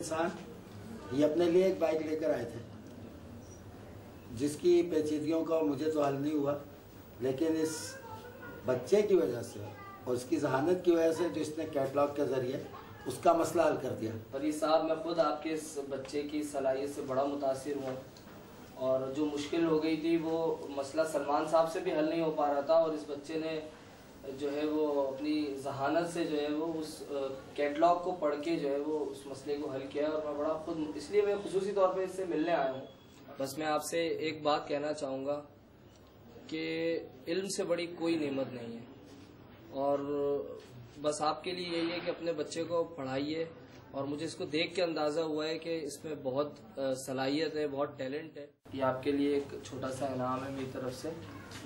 किसान ये अपने लिए एक बाइक लेकर आए थे जिसकी पेचीदगियों का मुझे तो हल नहीं हुआ, लेकिन इस बच्चे की वजह से और उसकी जहानत की वजह से जो इसने कैटलॉग के जरिए उसका मसला हल कर दिया। फरीद साहब, मैं खुद आपके इस बच्चे की सलाहियत से बड़ा मुतासिर हुआ और जो मुश्किल हो गई थी वो मसला सलमान साहब से भी हल नहीं हो पा रहा था और इस बच्चे ने जो है वो अपनी जहानत से जो है वो उस कैटलॉग को पढ़ के जो है वो उस मसले को हल किया और मैं बड़ा खुद इसलिए मैं खुसूसी तौर पे इससे मिलने आया हूँ। बस मैं आपसे एक बात कहना चाहूँगा कि इल्म से बड़ी कोई नेमत नहीं है और बस आपके लिए यही है कि अपने बच्चे को पढ़ाइए और मुझे इसको देख के अंदाज़ा हुआ है कि इसमें बहुत सलाहियत है, बहुत टैलेंट है। ये आपके लिए एक छोटा सा इनाम है मेरी तरफ से,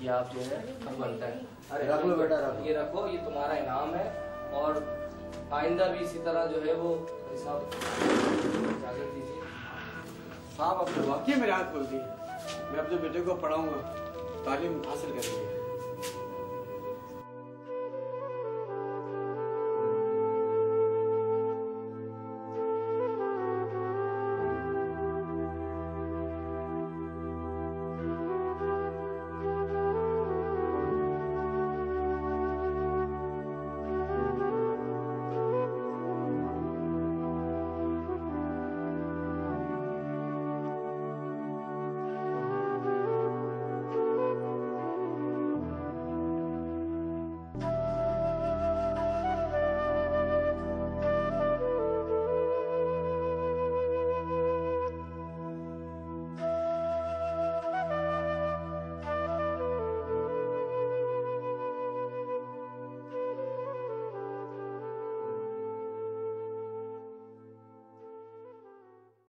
ये आप जो है बनता है। अरे रख लो बेटा, ये रखो, ये तुम्हारा इनाम है और आइंदा भी इसी तरह जो है वो साहब इजाज़त दीजिए। साहब आपने वाकई मेरी आँख खोल दी। मैं अपने बेटे को पढ़ाऊंगा, तालीम हासिल करेंगे।